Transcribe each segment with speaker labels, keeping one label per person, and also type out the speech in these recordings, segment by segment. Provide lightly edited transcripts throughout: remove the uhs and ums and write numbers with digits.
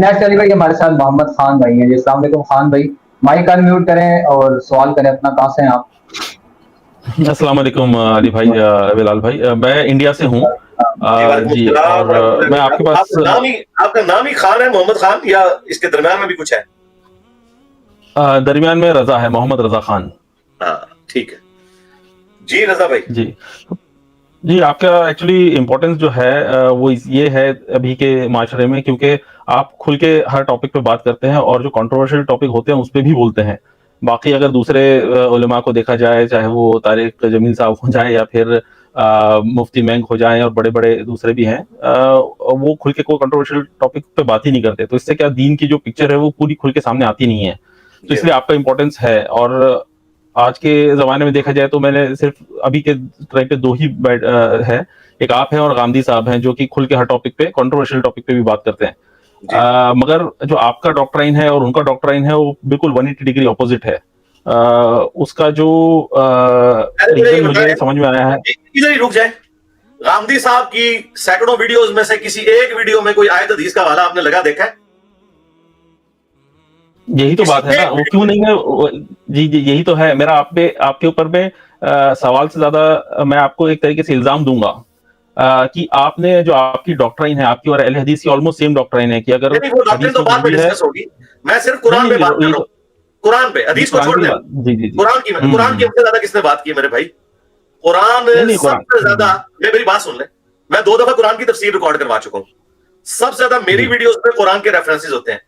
Speaker 1: Next علی بھائی ہمارے ساتھ محمد خان بھائی ہیں جی. السلام علیکم خان بھائی, مائک ان میوٹ کریں اور سوال کریں اپنا. کہاں سے ہیں آپ؟
Speaker 2: السلام علیکم علی بھائی, بلال بھائی, میں انڈیا سے ہوں
Speaker 3: جی وعلیکم
Speaker 2: جی.
Speaker 3: السلام
Speaker 2: اور
Speaker 3: ورحمۃ اللہ
Speaker 2: میں آپ کے
Speaker 3: وبرکاتہ.
Speaker 2: پاس
Speaker 3: آپ کا نام ہی خان ہے, محمد خان, یا اس کے درمیان میں بھی کچھ ہے؟
Speaker 2: درمیان میں رضا ہے, محمد رضا خان.
Speaker 3: ہاں ٹھیک ہے جی رضا بھائی.
Speaker 2: جی جی, آپ کا ایکچولی امپورٹنس جو ہے وہ یہ ہے ابھی کے معاشرے میں, کیونکہ آپ کھل کے ہر ٹاپک پہ بات کرتے ہیں اور جو کنٹروورشل ٹاپک ہوتے ہیں اس پہ بھی بولتے ہیں. باقی اگر دوسرے علماء کو دیکھا جائے, چاہے وہ طارق جمیل صاحب ہو جائیں یا پھر مفتی مینگ ہو جائیں اور بڑے بڑے دوسرے بھی ہیں, وہ کھل کے کوئی کنٹروورشل ٹاپک پہ بات ہی نہیں کرتے. تو اس سے کیا دین کی جو پکچر ہے وہ پوری کھل کے سامنے آتی نہیں ہے. تو
Speaker 3: جی
Speaker 2: اس لیے آپ کا امپورٹنس ہے. اور آج کے زمانے میں دیکھا جائے تو میں نے صرف ابھی کے ٹائم پہ دو ہی ہے, ایک آپ ہیں اور غامدی صاحب ہیں, جو کہ کھل کے ہر ٹاپک پہ کنٹروورشل ٹاپک پہ بھی بات کرتے ہیں.
Speaker 3: جی
Speaker 2: مگر جو آپ کا ڈاکٹرائن ہے اور ان کا ڈاکٹرائن ہے وہ بالکل 180 ڈگری اپوزٹ ہے. اس کا جو ریزن مجھے سمجھ میں آیا ہے,
Speaker 3: ادھر ہی رک جائیں. غامدی صاحب کی سینکڑوں ویڈیوز میں سے کسی ایک ویڈیو میں کوئی آیت حدیث کا حوالہ آپ نے لگا دیکھا ہے؟
Speaker 2: یہی تو
Speaker 3: کسی
Speaker 2: بات ہے نا,
Speaker 3: ایک
Speaker 2: وہ
Speaker 3: ویڈیو
Speaker 2: کیوں
Speaker 3: میں؟
Speaker 2: نہیں ہے. جی جی, یہی تو ہے میرا آپ کے اوپر میں سوال سے زیادہ میں آپ کو ایک طریقے سے الزام دوں گا کہ آپ نے جو آپ کی ڈاکٹرائن ہے, آپ کی اور اہل حدیث کی آلموسٹ سیم ڈاکٹرائن ہے کہ اگر
Speaker 3: نہیں وہ ڈاکٹرین
Speaker 2: حدیث
Speaker 3: تو
Speaker 2: میں
Speaker 3: بعد
Speaker 2: کچھ
Speaker 3: میں
Speaker 2: بھی ہے.
Speaker 3: ڈسکس ہوگی, میں صرف
Speaker 2: نہیں
Speaker 3: قرآن پہ
Speaker 2: نہیں,
Speaker 3: بات کر
Speaker 2: یہی
Speaker 3: رہا
Speaker 2: تو,
Speaker 3: ہوں. قرآن پہ,
Speaker 2: جی
Speaker 3: حدیث کو
Speaker 2: قرآن
Speaker 3: چھوڑ
Speaker 2: کی
Speaker 3: دیں.
Speaker 2: بات, جی جی جی.
Speaker 3: قرآن کی ہم سے زیادہ کس نے بات کی میرے بھائی؟ قرآن
Speaker 2: نہیں نہیں,
Speaker 3: سب
Speaker 2: قرآن.
Speaker 3: سے زیادہ, میری بات سن لیں, میں 2 دفعہ قرآن کی تفسیر ریکارڈ کروا چکا ہوں. سب سے زیادہ میری
Speaker 2: جی
Speaker 3: ویڈیوز میں قرآن کے ریفرنسز ہوتے ہیں.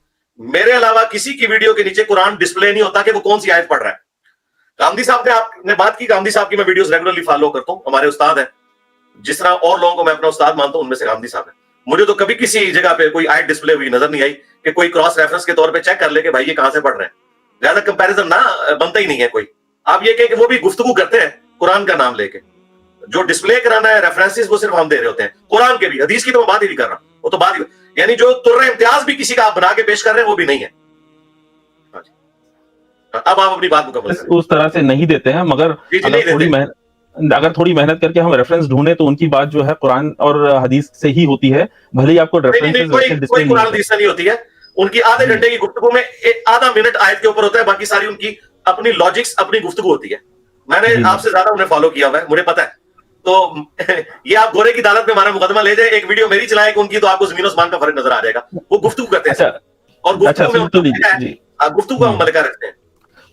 Speaker 3: میرے علاوہ کسی کی ویڈیو کے نیچے قرآن ڈسپلے نہیں ہوتا کہ وہ کون سی آیت پڑھ رہا ہے. گاندھی صاحب نے, آپ نے بات کی, گاندھی صاحب کی میں ویڈیوز ریگولرلی فالو کرتا ہوں, ہمارے استاد ہیں. جس طرح اور لوگوں کو میں اپنا استاد مانتا ہوں, ان میں سے گاندھی صاحب ہیں. مجھے تو کبھی کسی جگہ پہ کوئی آیت ڈسپلے ہوئی نظر نہیں آئی کہ کوئی کراس ریفرنس کے طور پہ چیک کر لے کہ بھائی یہ کہاں سے پڑھ رہے ہیں. لہٰذا کمپیریزن نہ بنتا ہی نہیں ہے کوئی. آپ یہ کہ وہ بھی گفتگو کرتے ہیں قرآن کا نام لے کے, جو ڈسپلے کرانا ہے ریفرنسز وہ صرف ہم دے رہے ہوتے ہیں. قرآن کے بھی, حدیث کی تو میں بات ہی نہیں کر رہا, وہ تو بات ہی, یعنی جو تر امتیاز بھی کسی کا آپ بنا کے پیش کر رہے ہیں وہ بھی نہیں ہے. اب آپ اپنی بات مکمل کریں.
Speaker 2: اس طرح سے نہیں دیتے ہیں, مگر
Speaker 3: جی
Speaker 2: اگر
Speaker 3: نہیں دیتے.
Speaker 2: اگر تھوڑی محنت کر کے ہم ریفرنس ڈھونڈیں تو ان کی بات جو ہے قرآن اور حدیث سے ہی ہوتی ہے, بھلے ہی آپ کو
Speaker 3: نہیں
Speaker 2: ریفرنسز ویسے
Speaker 3: کوئی
Speaker 2: ڈسپلے نہیں
Speaker 3: قرآن
Speaker 2: ہوتے.
Speaker 3: حدیث سے نہیں ہوتی ہے. ان کی آدھے
Speaker 2: جی
Speaker 3: گھنٹے کی گفتگو میں آدھا منٹ آیت کے اوپر ہوتا ہے, باقی ساری ان کی اپنی لاجکس, اپنی گفتگو ہوتی ہے. میں نے
Speaker 2: جی جی
Speaker 3: آپ سے زیادہ انہیں فالو کیا ہوا ہے, مجھے پتا ہے. تو یہ آپ گورے کی عدالت میں ہمارا مقدمہ لے جائیں, ایک ویڈیو میری چلائیں کہ ان کی, تو آپ کو زمین و آسمان کا فرق نظر آ جائے گا. وہ گفتگو کرتے ہیں
Speaker 2: اچھا
Speaker 3: صرف, اور
Speaker 2: اچھا,
Speaker 3: گفتگو میں ان
Speaker 2: سن تو
Speaker 3: کا ملکہ
Speaker 2: لیجیے.
Speaker 3: ہے,
Speaker 2: جی
Speaker 3: گفتگو کا ملکہ رکھتے ہیں.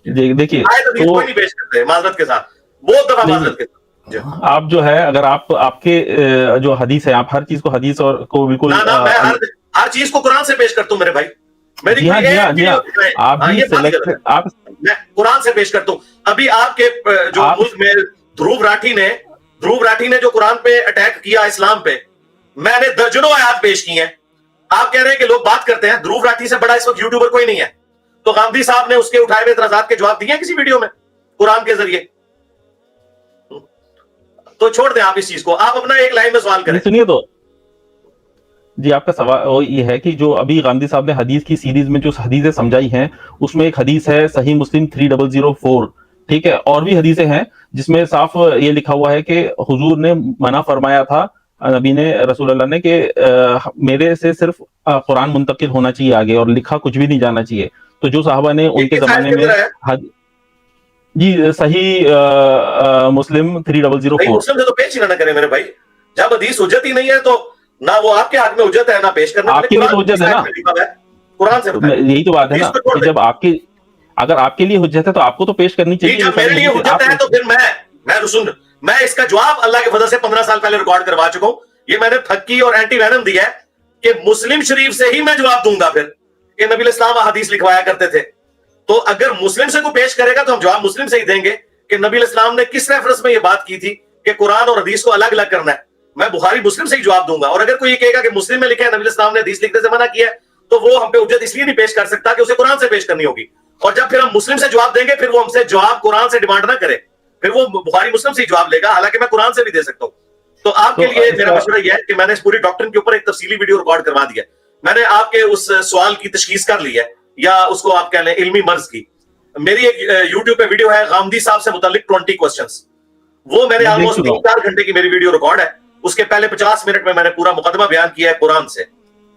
Speaker 2: جی, دیکھیے
Speaker 3: آیت حدیث
Speaker 2: تو
Speaker 3: کوئی نہیں پیش کرتے معذرت کے ساتھ, بہت دفعہ
Speaker 2: نہیں
Speaker 3: معذرت
Speaker 2: نہیں,
Speaker 3: کے ساتھ. جی
Speaker 2: آپ جو ہے اگر آپ کے جو حدیث ہے, آپ ہر چیز کو حدیث اور کو بالکل
Speaker 3: نہ میں ہر چیز کو قرآن سے پیش کرتا ہوں میرے بھائی. میری
Speaker 2: جی ہاں
Speaker 3: کوئی
Speaker 2: جی ہاں
Speaker 3: ایک
Speaker 2: جی ہاں,
Speaker 3: ویڈیو دکھائیں.
Speaker 2: آپ
Speaker 3: ہاں
Speaker 2: بھی
Speaker 3: یہ بات ہی غلط
Speaker 2: سلیکٹ,
Speaker 3: ہے.
Speaker 2: آپ
Speaker 3: میں قرآن سے پیش کرتا ہوں. ابھی آپ کے جو
Speaker 2: آپ
Speaker 3: ملک میں دھروو راٹھی نے جو قرآن پہ اٹیک کیا اسلام پہ, میں نے درجنوں آیات پیش کی ہیں. آپ کہہ رہے ہیں کہ لوگ بات کرتے ہیں, دھروو راٹھی سے بڑا اس وقت یوٹیوبر کوئی نہیں ہے. تو گاندھی صاحب نے اس کے اٹھائے ہوئے اعتراضات کے جواب دیے ہیں کسی ویڈیو میں قرآن کے ذریعے؟ تو چھوڑ دیں آپ اس چیز کو, آپ اپنا ایک لائن میں سوال کریں.
Speaker 2: نہیں سنیے تو, جی آپ کا سوال یہ ہے کہ جو ابھی غامدی صاحب نے حدیث کی سیریز میں جو حدیثیں سمجھائی ہیں, اس میں ایک حدیث ہے صحیح مسلم 3004, ٹھیک ہے, اور بھی حدیثیں ہیں جس میں صاف یہ لکھا ہوا ہے کہ حضور نے منع فرمایا تھا, نبی نے, رسول اللہ نے, کہ میرے سے صرف قرآن منتقل ہونا چاہیے آگے, اور لکھا کچھ بھی نہیں جانا چاہیے. تو جو صحابہ نے
Speaker 3: یہ
Speaker 2: ان کے
Speaker 3: کس آیت
Speaker 2: زمانے
Speaker 3: کے
Speaker 2: میں
Speaker 3: اندر ہے؟
Speaker 2: جی صحیح مسلم
Speaker 3: صحیح
Speaker 2: 3004.
Speaker 3: مسلم سے تو پیش ہی نہ کریں میرے بھائی. جب حدیث حجت ہی نہیں ہے تو نہ وہ آپ کے حق میں حجت ہے نہ پیش کرنے کے
Speaker 2: آپ
Speaker 3: لیے.
Speaker 2: کے لیے
Speaker 3: قرآن
Speaker 2: تو حجت
Speaker 3: کس
Speaker 2: ہے
Speaker 3: آیت
Speaker 2: نا,
Speaker 3: میں لکھا ہوا ہے؟ قرآن سے بتائیں.
Speaker 2: یہی تو بات ہے
Speaker 3: حدیث
Speaker 2: نا
Speaker 3: کو چھوڑ
Speaker 2: کہ
Speaker 3: دیں.
Speaker 2: جب اگر آپ کے لیے حجت ہے تو آپ کو تو پیش کرنی
Speaker 3: جی
Speaker 2: چاہیے یہ
Speaker 3: جب
Speaker 2: ساری
Speaker 3: میرے لیے
Speaker 2: حدیثیں.
Speaker 3: حجت
Speaker 2: آپ
Speaker 3: ہے تو پھر میں اس کا جواب اللہ کے فضل سے 15 سال پہلے ریکارڈ کروا چکا ہوں. یہ میں نے تھکی اور اینٹی وینم دیا ہے کہ مسلم شریف سے ہی میں جواب دوں گا پھر کہ نبی الاسلام حدیث لکھوایا کرتے تھے. تو اگر مسلم سے کوئی پیش کرے گا تو ہم جواب مسلم سے ہی دیں گے کہ نبی الاسلام نے کس ریفرنس میں یہ بات کی تھی کہ قرآن اور حدیث کو الگ الگ کرنا ہے. میں بخاری مسلم سے ہی جواب دوں گا. اور اگر کوئی یہ کہے گا کہ مسلم میں لکھا ہے نبی الاسلام نے حدیث لکھنے سے منع کیا ہے, تو وہ ہم پہ حجت اس لیے نہیں پیش کر سکتا کہ اسے قرآن سے پیش کرنی ہوگی. اور جب پھر ہم مسلم سے جواب دیں گے پھر وہ ہم سے جواب قرآن سے ڈیمانڈ نہ کرے, پھر وہ بخاری مسلم سے ہی جواب لے گا, حالانکہ میں قرآن سے بھی دے سکتا ہوں. تو آپ کے
Speaker 2: تو
Speaker 3: لیے
Speaker 2: اس
Speaker 3: میرا
Speaker 2: کا
Speaker 3: مشورہ یہ ہے کہ میں نے اس پوری ڈاکٹرن کے اوپر ایک تفصیلی ویڈیو ریکارڈ کروا دیا. میں نے آپ کے اس سوال کی تشخیص کر لی ہے, یا اس کو آپ کہہ لیں علمی مرض کی. میری ایک یوٹیوب پہ ویڈیو ہے غامدی صاحب سے متعلق 20 کوسچنز, وہ میں نے
Speaker 2: دیکھ
Speaker 3: آلموسٹ
Speaker 2: چکا ہوں.
Speaker 3: 3-4 گھنٹے کی میری ویڈیو ریکارڈ ہے. اس کے پہلے 50 منٹ میں نے پورا مقدمہ بیان کیا ہے قرآن سے.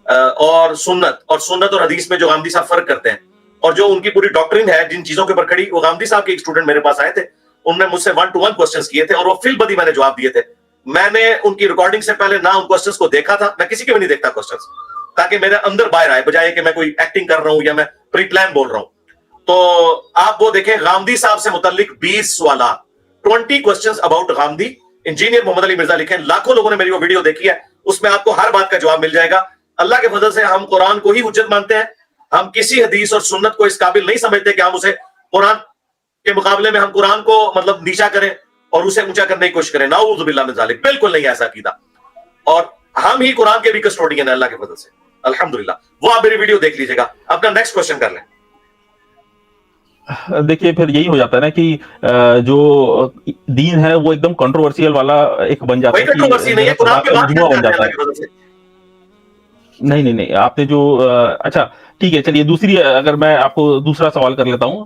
Speaker 3: اور سنت اور حدیث میں جو غامدی صاحب فرق کرتے ہیں اور جو ان کی پوری ڈاکٹرین ہے جن چیزوں کے اوپر کھڑی، وہ غامدی صاحب کے ایک اسٹوڈنٹ میرے پاس آئے تھے، انہوں نے مجھ سے 1-to-1 کوسچنز کیے تھے اور وہ فل بدی میں نے جواب دیے تھے. میں نے ان کی ریکارڈنگ سے پہلے نہ ان کوسچنز کو دیکھا تھا، میں کسی کے بھی نہیں دیکھتا کوسچنز، تاکہ میرے اندر باہر آئے بجائے کہ میں کوئی ایکٹنگ کر رہا ہوں یا میں پری پلان بول رہا ہوں. تو آپ وہ دیکھیں غامدی صاحب سے متعلق 20 سوالات، 20 کوسچنز اباؤٹ غامدی. انجینئر محمد علی مرزا لکھیں، لاکھوں لوگوں نے میری وہ ویڈیو دیکھی ہے، اس میں آپ کو ہر بات کا جواب مل جائے گا. اللہ کے فضل سے ہم قرآن کو ہی حجت مانتے ہیں، ہم کسی حدیث اور سنت کو اس قابل نہیں سمجھتے کہ ہم اسے قرآن کے مقابلے میں ہم قرآن کو مطلب نیچا کریں اور اسے اونچا کرنے کی کوشش کریں. نعوذ باللہ من ذالک، بالکل نہیں ایسا عقیدہ. اور ہم ہی قرآن کے بھی کسٹوڈین ہیں اللہ کے فضل سے الحمدللہ. وہ آپ میری ویڈیو دیکھ لیجیے گا. اپنا نیکسٹ کوشچن کر لیں.
Speaker 2: دیکھیے پھر یہی ہو جاتا ہے نا کہ جو دین ہے وہ ایک دم کنٹروورسیل والا ایک بن جاتا ہے،
Speaker 3: کنٹروورسی نہیں ہے، قرآن کے
Speaker 2: مجموعہ بن جاتا ہے. نہیں آپ نے جو اچھا ٹھیک ہے، چلیے دوسری، اگر میں آپ کو دوسرا سوال کر لیتا ہوں.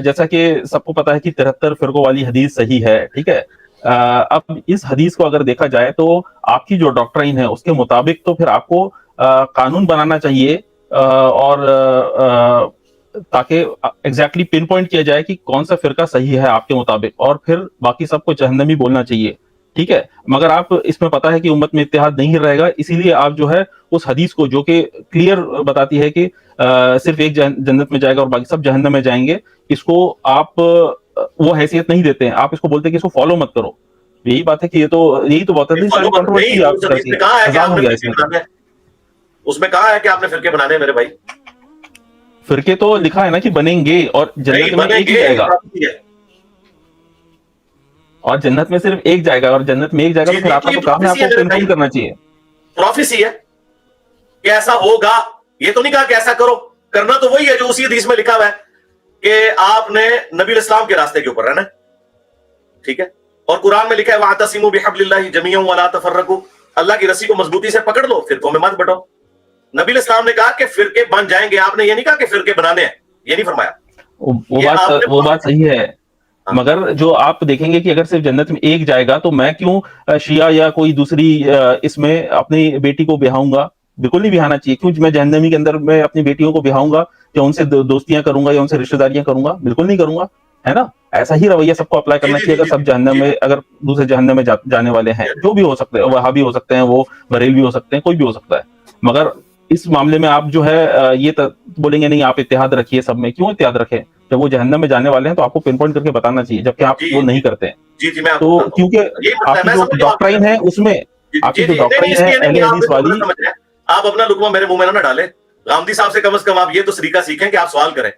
Speaker 2: جیسا کہ سب کو پتا ہے کہ 73 فرقوں والی حدیث صحیح ہے، ٹھیک ہے. اب اس حدیث کو اگر دیکھا جائے تو آپ کی جو ڈاکٹرائن ہے اس کے مطابق تو پھر آپ کو قانون بنانا چاہیے اور تاکہ ایگزیکٹلی پن پوائنٹ کیا جائے کہ کون سا فرقہ صحیح ہے آپ کے مطابق، اور پھر باقی سب کو جہنمی بولنا چاہیے، ٹھیک ہے. مگر آپ اس میں پتا ہے کہ امت میں اتحاد نہیں رہے گا، اسی لیے آپ جو ہے اس حدیث کو جو کہ کلیئر بتاتی ہے کہ صرف ایک جنت میں جائے گا اور باقی سب جہنم میں جائیں گے، اس کو آپ وہ حیثیت نہیں دیتے ہیں. آپ اس کو بولتے ہیں کہ اس کو فالو مت کرو. یہی بات ہے کہ یہی تو بات ہے.
Speaker 3: اس میں کہا ہے کہ آپ نے فرقے بنانے ہیں میرے بھائی.
Speaker 2: فرقے تو لکھا ہے نا کہ بنیں گے، اور جنت میں ایک ہی جائے گا، اور جنت میں صرف ایک جائے گا، اور جنت میں ایک جائے گا تو پھر آپ کا تو کام ہے آپ کو کنفرم کرنا چاہیے.
Speaker 3: پروفیسی ہے کہ ایسا ہوگا، یہ تو نہیں کہا کہ ایسا کرو. کرنا تو وہی ہے جو اسی حدیث میں لکھا ہوا ہے کہ آپ نے نبی الاسلام کے راستے کے اوپر رہنا ہے، ٹھیک ہے. اور قرآن میں لکھا ہے وَاعْتَصِمُوا بِحَبْلِ اللَّهِ جَمِيعًا وَلَا تَفَرَّقُوا، اللہ کی رسی کو مضبوطی سے پکڑ لو، فرقوں میں مت بٹو. نبی الاسلام نے کہا کہ فرقے بن جائیں گے، آپ نے یہ نہیں کہا کہ فرقے بنانے ہیں، یہ نہیں فرمایا.
Speaker 2: وہ بات صحیح ہے، مگر جو آپ دیکھیں گے کہ اگر صرف جنت میں ایک جائے گا تو میں کیوں شیعہ یا کوئی دوسری اس میں اپنی بیٹی کو بہاؤں گا؟ بالکل نہیں بہانا چاہیے. کیوں میں جہنمی کے اندر میں اپنی بیٹیوں کو بہاؤں گا یا ان سے دوستیاں کروں گا یا ان سے رشتہ داریاں کروں گا؟ بالکل نہیں کروں گا، ہے نا. ایسا ہی رویہ سب کو اپلائی کرنا چاہیے. اگر سب جہنم میں، اگر دوسرے جہنم میں جانے والے ہیں، جو بھی ہو سکتے ہیں، وہابی ہو سکتے ہیں، وہ بریلوی ہو سکتے ہیں، کوئی بھی ہو سکتا ہے، مگر اس معاملے میں آپ جو ہے یہ بولیں گے نہیں آپ اتحاد رکھیے سب میں. کیوں اتحاد رکھیں جب وہ جہنم میں جانے والے ہیں؟ تو آپ کو پن پوائنٹ کر کے بتانا چاہیے، جبکہ آپ وہ نہیں کرتے ہیں. تو کیونکہ آپ کی جو ڈاکٹرائن ہے اس میں، آپ کی جو ڈاکٹرائن ہے اہل حدیث والی،
Speaker 3: آپ اپنا لقمہ میرے منہ میں نہ ڈالیں. غامدی صاحب سے کم از کم آپ یہ تو طریقہ سیکھیں کہ آپ سوال کریں،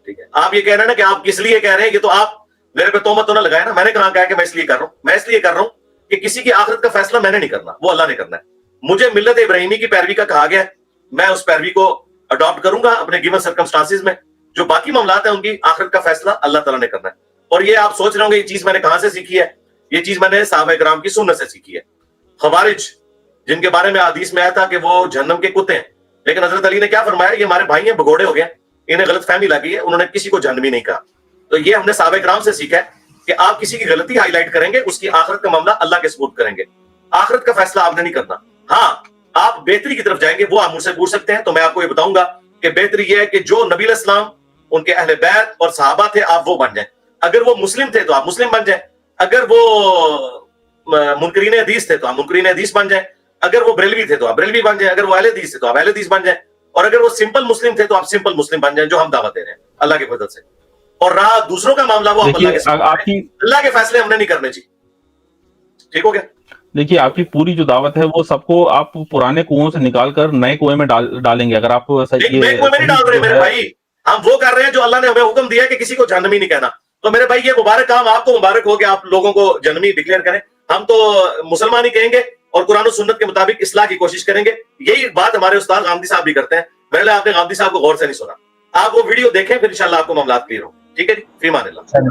Speaker 3: ٹھیک ہے. آپ یہ کہہ رہے ہیں نا کہ آپ کس لیے کہہ رہے ہیں، یہ تو آپ میرے پہ تہمت تو نہ لگائے نا. میں نے کہا کہ میں اس لیے کر رہا ہوں، میں اس لیے کر رہا ہوں کہ کسی کی آخرت کا فیصلہ میں نے نہیں کرنا، وہ اللہ نے کرنا ہے. مجھے ملت ابراہیمی کی پیروی کا کہا گیا ہے، میں اس پیروی کو اڈاپٹ کروں گا اپنے گیون سرکمسٹانسز میں. جو باقی معاملات ہیں ان کی آخرت کا فیصلہ اللہ تعالیٰ نے کرنا ہے. اور یہ آپ سوچ رہے ہوں گے یہ چیز میں نے کہاں سے سیکھی ہے؟ یہ چیز میں نے صحابہ کرام کی سنت سے سیکھی ہے. خوارج جن کے بارے میں حدیث میں آیا تھا کہ وہ جہنم کے کتے ہیں، لیکن حضرت علی نے کیا فرمایا؟ یہ ہمارے بھائی ہیں، بگوڑے ہو گئے، انہیں غلط فہمی لگی ہے، انہوں نے کسی کو جہنمی نہیں کہا. تو یہ ہم نے صحابہ کرام سے سیکھا ہے کہ آپ کسی کی غلطی ہائی لائٹ کریں گے، اس کی آخرت کا معاملہ اللہ کے سپرد کریں گے. آخرت کا فیصلہ آپ نے نہیں کرنا. ہاں آپ بہتری کی طرف جائیں گے، وہ آپ مجھ سے پوچھ سکتے ہیں، تو میں آپ کو یہ بتاؤں گا کہ بہتری یہ ہے کہ جو نبی علیہ السلام، ان کے اہل بیت اور صحابہ تھے، آپ وہ بن جائیں. اگر وہ مسلم تھے تو آپ مسلم بن جائیں، اگر وہ منکرین حدیث تھے تو آپ منکرین حدیث بن جائیں، اگر وہ بریلوی تھے تو آپ بریلوی بن جائیں، اگر وہ اہل حدیث تھے تو آپ اہل حدیث بن جائیں، اور اگر وہ سمپل مسلم تھے تو آپ سمپل مسلم بن جائیں، جو ہم دعوت دے رہے ہیں اللہ کے فضل سے. اور رہا دوسروں کا معاملہ، وہ اللہ کے فیصلے ہم نے نہیں کرنے چاہیے. ٹھیک ہو گیا؟
Speaker 2: دیکھیے آپ کی پوری جو دعوت ہے وہ سب کو آپ پرانے کنویں سے نکال کر نئے کنویں میں ڈالیں گے. اگر آپ
Speaker 3: نئے کنویں میں نہیں ڈال رہے میرے بھائی، ہم وہ کر رہے ہیں جو اللہ نے ہمیں حکم دیا ہے کہ کسی کو جہنمی نہیں کہنا. تو میرے بھائی یہ مبارک کام آپ کو مبارک ہو کہ آپ لوگوں کو جہنمی ڈکلیئر کریں. ہم تو مسلمان ہی کہیں گے اور قرآن و سنت کے مطابق اصلاح کی کوشش کریں گے. یہی بات ہمارے استاد غامدی صاحب بھی کرتے ہیں. پہلے آپ نے غامدی صاحب کو غور سے نہیں سنا، آپ وہ ویڈیو دیکھیں، پھر انشاءاللہ آپ کو معاملات کلیئر ہو. ٹھیک ہے جی، فی امان اللہ.